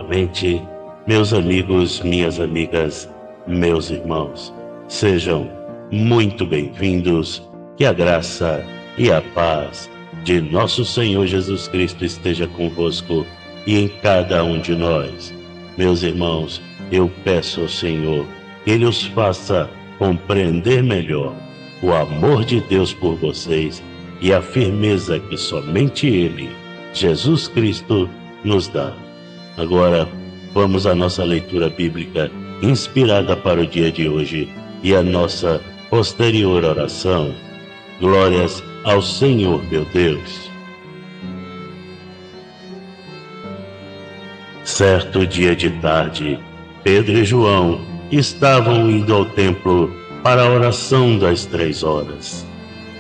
novamente, meus amigos, minhas amigas, meus irmãos. Sejam muito bem-vindos, que a graça e a paz de nosso Senhor Jesus Cristo esteja convosco e em cada um de nós. Meus irmãos, eu peço ao Senhor que Ele os faça compreender melhor o amor de Deus por vocês e a firmeza que somente Ele, Jesus Cristo, nos dá. Agora, vamos à nossa leitura bíblica inspirada para o dia de hoje e a nossa posterior oração. Glórias ao Senhor, meu Deus. Certo dia de tarde, Pedro e João estavam indo ao templo para a oração das 3 horas.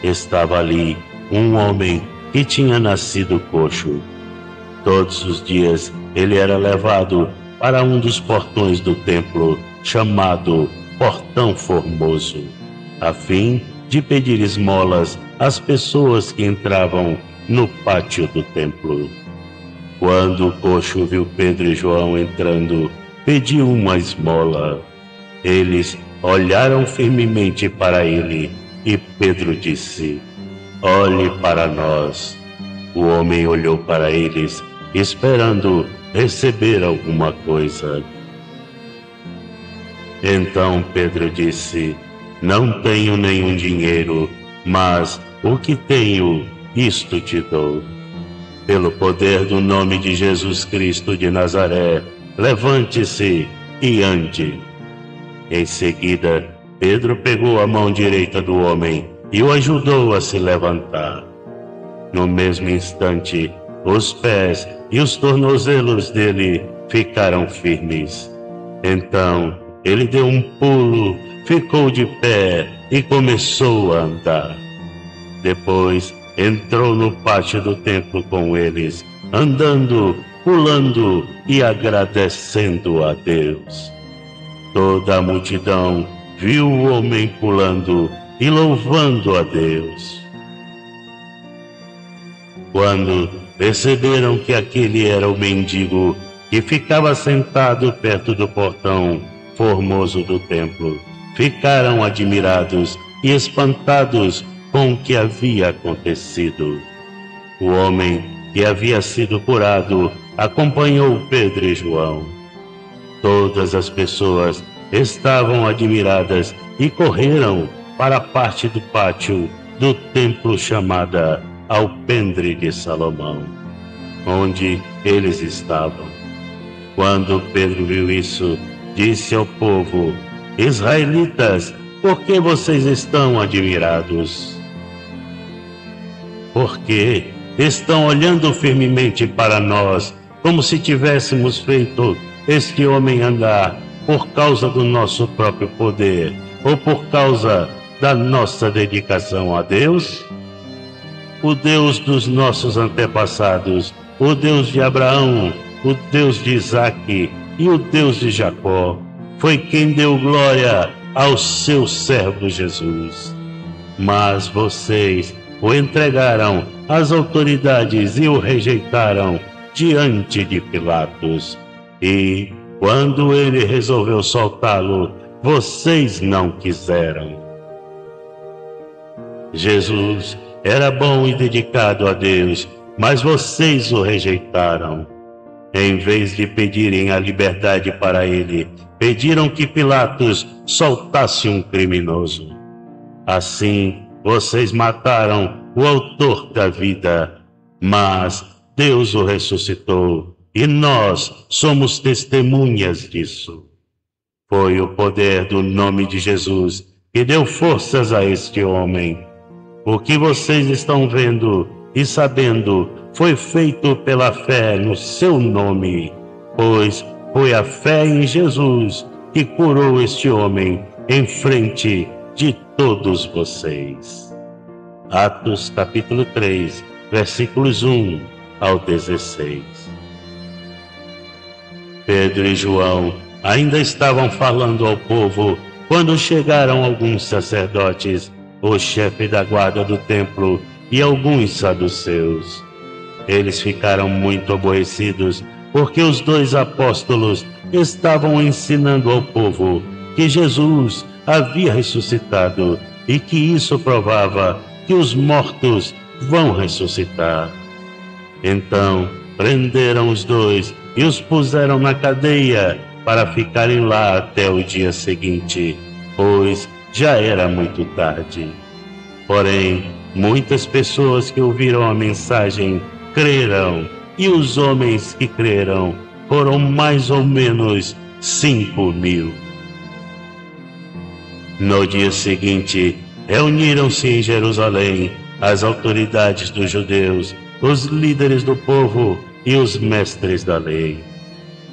Estava ali um homem que tinha nascido coxo. Todos os dias ele era levado para um dos portões do templo, chamado Portão Formoso, a fim de pedir esmolas às pessoas que entravam no pátio do templo. Quando o coxo viu Pedro e João entrando, pediu uma esmola. Eles olharam firmemente para ele e Pedro disse: "Olhe para nós." O homem olhou para eles, esperando receber alguma coisa. Então Pedro disse: "Não tenho nenhum dinheiro, mas o que tenho, isto te dou. Pelo poder do nome de Jesus Cristo de Nazaré, levante-se e ande." Em seguida, Pedro pegou a mão direita do homem e o ajudou a se levantar. No mesmo instante, os pés e os tornozelos dele ficaram firmes. Então, ele deu um pulo, ficou de pé e começou a andar. Depois, entrou no pátio do templo com eles, andando, pulando e agradecendo a Deus. Toda a multidão viu o homem pulando e louvando a Deus. Quando perceberam que aquele era o mendigo que ficava sentado perto do portão formoso do templo, ficaram admirados e espantados com o que havia acontecido. O homem que havia sido curado acompanhou Pedro e João. Todas as pessoas estavam admiradas e correram para a parte do pátio do templo chamada Alpendre de Salomão, onde eles estavam. Quando Pedro viu isso, disse ao povo: "Israelitas, por que vocês estão admirados? Porque estão olhando firmemente para nós, como se tivéssemos feito este homem andar por causa do nosso próprio poder ou por causa da nossa dedicação a Deus? O Deus dos nossos antepassados, o Deus de Abraão, o Deus de Isaque e o Deus de Jacó, foi quem deu glória ao seu servo Jesus. Mas vocês o entregaram às autoridades e o rejeitaram diante de Pilatos. E, quando ele resolveu soltá-lo, vocês não quiseram." Jesus era bom e dedicado a Deus, mas vocês o rejeitaram. Em vez de pedirem a liberdade para ele, pediram que Pilatos soltasse um criminoso. Assim, vocês mataram o autor da vida, mas Deus o ressuscitou e nós somos testemunhas disso. Foi o poder do nome de Jesus que deu forças a este homem. O que vocês estão vendo e sabendo foi feito pela fé no seu nome, pois foi a fé em Jesus que curou este homem em frente de todos vocês. Atos capítulo 3, versículos 1 ao 16. Pedro e João ainda estavam falando ao povo quando chegaram alguns sacerdotes, o chefe da guarda do templo e alguns saduceus. Eles ficaram muito aborrecidos porque os dois apóstolos estavam ensinando ao povo que Jesus havia ressuscitado e que isso provava que os mortos vão ressuscitar. Então prenderam os dois e os puseram na cadeia para ficarem lá até o dia seguinte, pois já era muito tarde. Porém, muitas pessoas que ouviram a mensagem creram, e os homens que creram foram mais ou menos 5.000. No dia seguinte, reuniram-se em Jerusalém as autoridades dos judeus, os líderes do povo e os mestres da lei.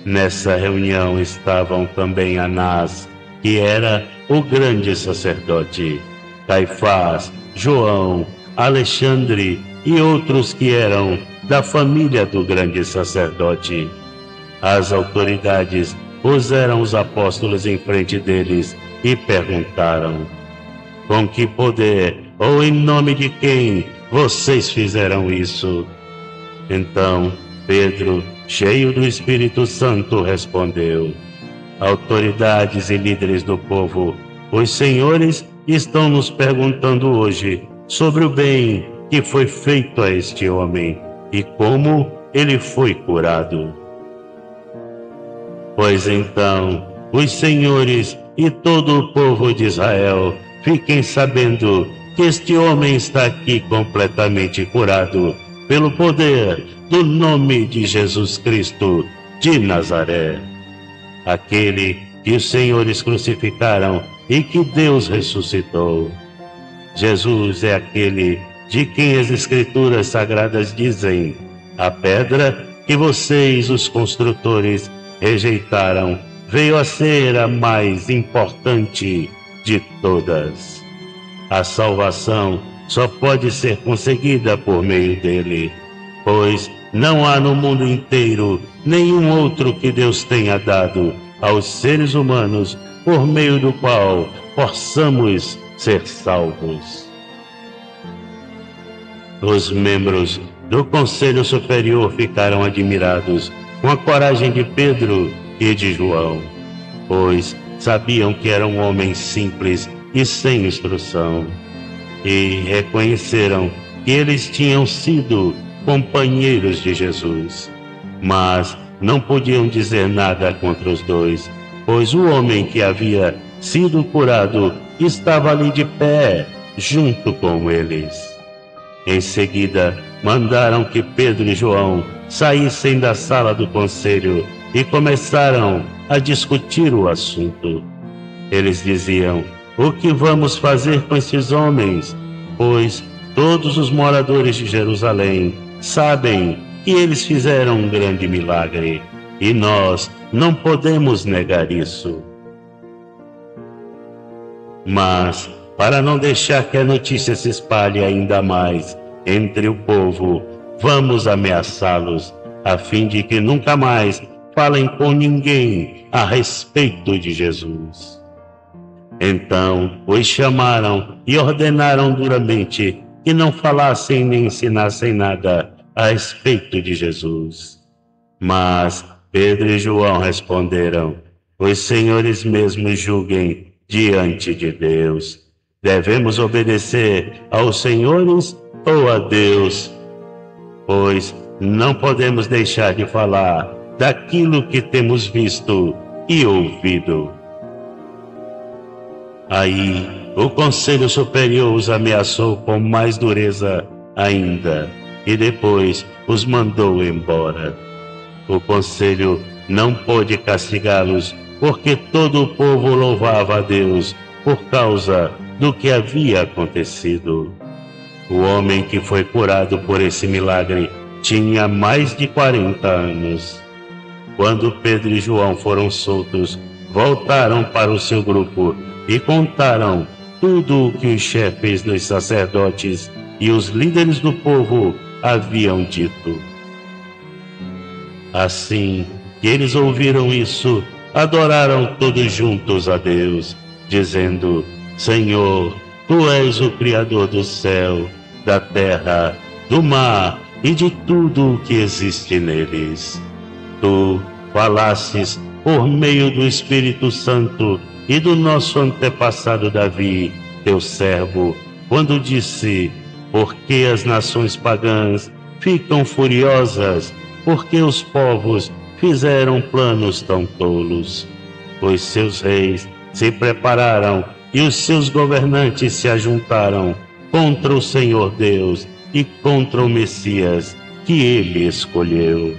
Nessa reunião estavam também Anás, que era o grande sacerdote, Caifás, João, Alexandre e outros que eram da família do grande sacerdote. As autoridades puseram os apóstolos em frente deles e perguntaram: com que poder ou em nome de quem vocês fizeram isso? Então Pedro, cheio do Espírito Santo, respondeu: autoridades e líderes do povo, os senhores estão nos perguntando hoje sobre o bem que foi feito a este homem e como ele foi curado. Pois então, os senhores e todo o povo de Israel fiquem sabendo que este homem está aqui completamente curado pelo poder do nome de Jesus Cristo de Nazaré, aquele que os senhores crucificaram e que Deus ressuscitou. Jesus é aquele de quem as Escrituras Sagradas dizem: a pedra que vocês, os construtores, rejeitaram, veio a ser a mais importante de todas. A salvação só pode ser conseguida por meio dele, pois não há no mundo inteiro nenhum outro que Deus tenha dado aos seres humanos por meio do qual possamos ser salvos. Os membros do Conselho Superior ficaram admirados com a coragem de Pedro e de João, pois sabiam que eram homens simples e sem instrução, e reconheceram que eles tinham sido companheiros de Jesus, mas não podiam dizer nada contra os dois, pois o homem que havia sido curado estava ali de pé, junto com eles. Em seguida, mandaram que Pedro e João saíssem da sala do conselho e começaram a discutir o assunto. Eles diziam: o que vamos fazer com esses homens? Pois todos os moradores de Jerusalém sabem que eles fizeram um grande milagre, e nós não podemos negar isso. Mas, para não deixar que a notícia se espalhe ainda mais entre o povo, vamos ameaçá-los, a fim de que nunca mais falem com ninguém a respeito de Jesus. Então os chamaram e ordenaram duramente que não falassem nem ensinassem nada a respeito de Jesus. Mas Pedro e João responderam: os senhores mesmos julguem diante de Deus. Devemos obedecer aos senhores ou a Deus? Pois não podemos deixar de falar daquilo que temos visto e ouvido. Aí o Conselho Superior os ameaçou com mais dureza ainda e depois os mandou embora. O Conselho não pôde castigá-los, porque todo o povo louvava a Deus por causa do que havia acontecido. O homem que foi curado por esse milagre tinha mais de 40 anos. Quando Pedro e João foram soltos, voltaram para o seu grupo e contaram tudo o que os chefes dos sacerdotes e os líderes do povo haviam dito. Assim que eles ouviram isso, adoraram todos juntos a Deus, dizendo: Senhor, Tu és o Criador do céu, da terra, do mar e de tudo o que existe neles. Tu falastes por meio do Espírito Santo e do nosso antepassado Davi, teu servo, quando disse: porque as nações pagãs ficam furiosas, porque os povos fizeram planos tão tolos. Os seus reis se prepararam e os seus governantes se ajuntaram contra o Senhor Deus e contra o Messias que ele escolheu.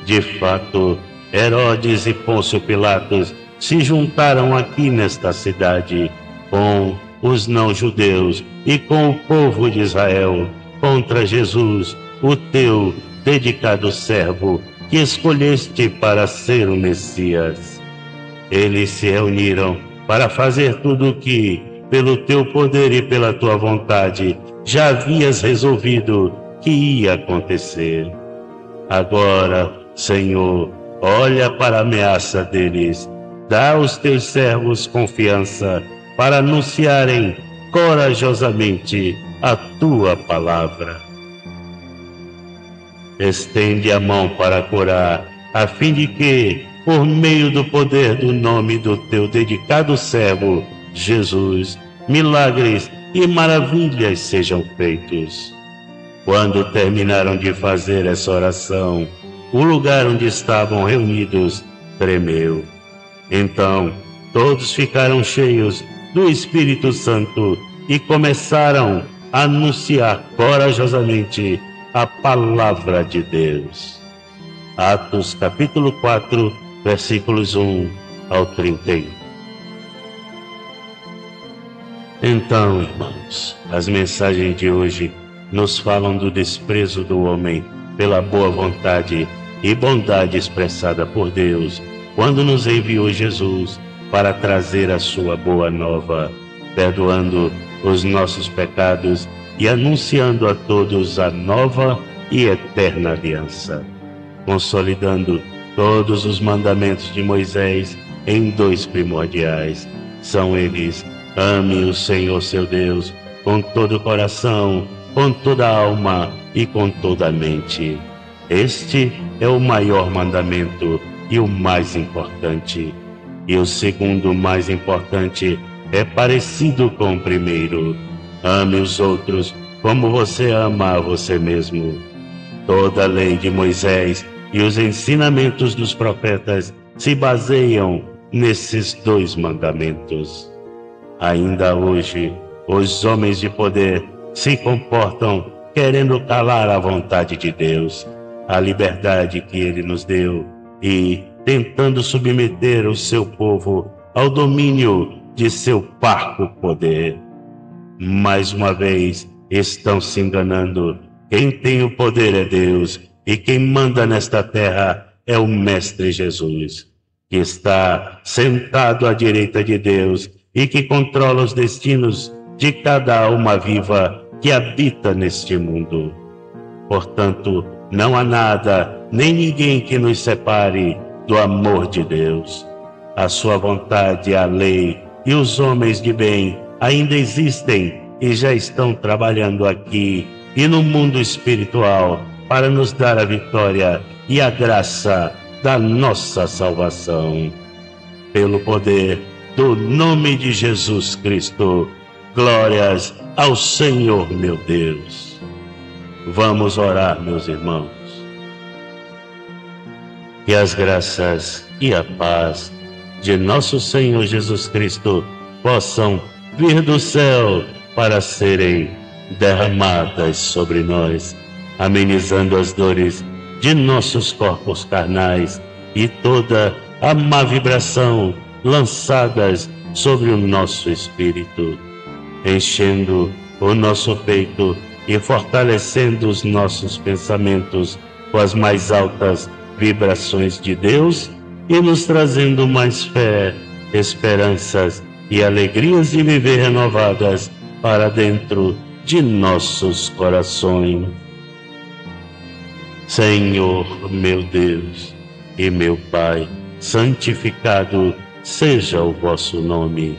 De fato, Herodes e Pôncio Pilatos se juntaram aqui nesta cidade com os não-judeus e com o povo de Israel contra Jesus, o teu dedicado servo, que escolheste para ser o Messias. Eles se reuniram para fazer tudo o que, pelo teu poder e pela tua vontade, já havias resolvido que ia acontecer. Agora, Senhor, olha para a ameaça deles, dá aos teus servos confiança para anunciarem corajosamente a tua palavra. Estende a mão para curar, a fim de que, por meio do poder do nome do teu dedicado servo, Jesus, milagres e maravilhas sejam feitos. Quando terminaram de fazer essa oração, o lugar onde estavam reunidos tremeu. Então, todos ficaram cheios do Espírito Santo e começaram a anunciar corajosamente a palavra de Deus. Atos capítulo 4, versículos 1 ao 31. Então, irmãos, as mensagens de hoje nos falam do desprezo do homem pela boa vontade e bondade expressada por Deus quando nos enviou Jesus para trazer a sua boa nova, perdoando os nossos pecados e anunciando a todos a nova e eterna aliança, consolidando todos os mandamentos de Moisés em dois primordiais. São eles: ame o Senhor seu Deus com todo o coração, com toda a alma e com toda a mente. Este é o maior mandamento e o mais importante. E o segundo mais importante é parecido com o primeiro: ame os outros como você ama a você mesmo. Toda a lei de Moisés e os ensinamentos dos profetas se baseiam nesses dois mandamentos. Ainda hoje, os homens de poder se comportam querendo calar a vontade de Deus, a liberdade que Ele nos deu, e tentando submeter o seu povo ao domínio de seu parco poder. Mais uma vez, estão se enganando. Quem tem o poder é Deus, e quem manda nesta terra é o Mestre Jesus, que está sentado à direita de Deus e que controla os destinos de cada alma viva que habita neste mundo. Portanto, não há nada, nem ninguém que nos separe do amor de Deus. A sua vontade, a lei e os homens de bem ainda existem e já estão trabalhando aqui e no mundo espiritual para nos dar a vitória e a graça da nossa salvação. Pelo poder do nome de Jesus Cristo, glórias ao Senhor meu Deus. Vamos orar, meus irmãos. Que as graças e a paz de nosso Senhor Jesus Cristo possam vir do céu para serem derramadas sobre nós, amenizando as dores de nossos corpos carnais e toda a má vibração lançadas sobre o nosso espírito, enchendo o nosso peito e fortalecendo os nossos pensamentos com as mais altas vibrações de Deus e nos trazendo mais fé, esperanças e alegrias de viver renovadas para dentro de nossos corações. Senhor, meu Deus e meu Pai, santificado seja o vosso nome.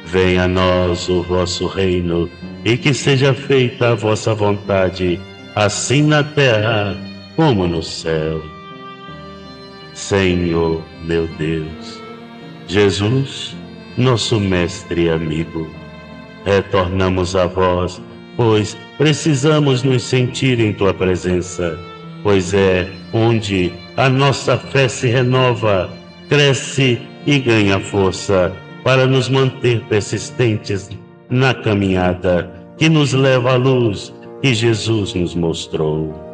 Venha a nós o vosso reino e que seja feita a vossa vontade, assim na terra como no céu. Senhor meu Deus, Jesus, nosso mestre e amigo, retornamos a vós, pois precisamos nos sentir em tua presença, pois é onde a nossa fé se renova, cresce e ganha força para nos manter persistentes na caminhada que nos leva à luz que Jesus nos mostrou.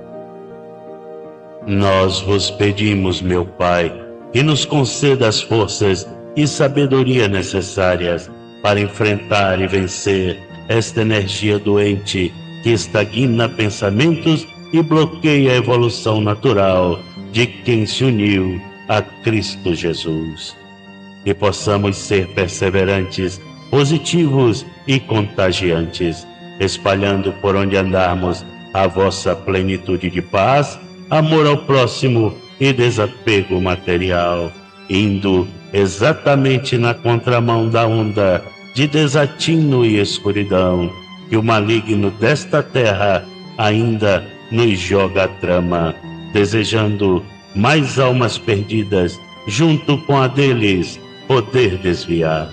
Nós vos pedimos, meu Pai, que nos conceda as forças e sabedoria necessárias para enfrentar e vencer esta energia doente que estagna pensamentos e bloqueia a evolução natural de quem se uniu a Cristo Jesus. Que possamos ser perseverantes, positivos e contagiantes, espalhando por onde andarmos a vossa plenitude de paz, amor ao próximo e desapego material, indo exatamente na contramão da onda de desatino e escuridão que o maligno desta terra ainda nos joga a trama, desejando mais almas perdidas junto com a deles poder desviar.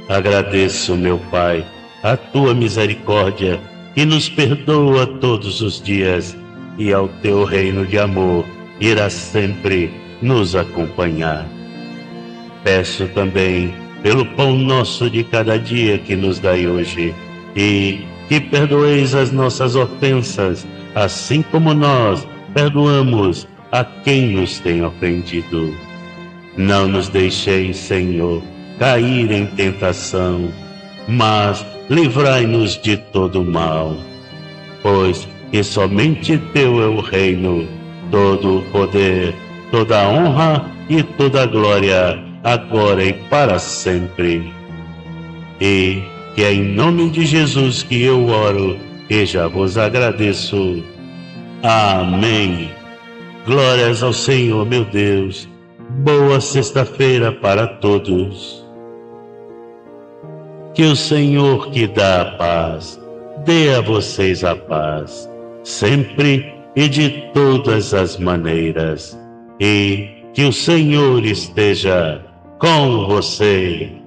Agradeço, meu Pai, a tua misericórdia que nos perdoa todos os dias, e ao teu reino de amor irá sempre nos acompanhar. Peço também pelo pão nosso de cada dia que nos dai hoje, e que perdoeis as nossas ofensas, assim como nós perdoamos a quem nos tem ofendido. Não nos deixeis, Senhor, cair em tentação, mas livrai-nos de todo mal, pois que somente teu é o reino, todo o poder, toda a honra e toda a glória, agora e para sempre. E que é em nome de Jesus que eu oro e já vos agradeço. Amém. Glórias ao Senhor, meu Deus. Boa sexta-feira para todos. Que o Senhor que dá a paz, dê a vocês a paz, sempre e de todas as maneiras. E que o Senhor esteja com vocês.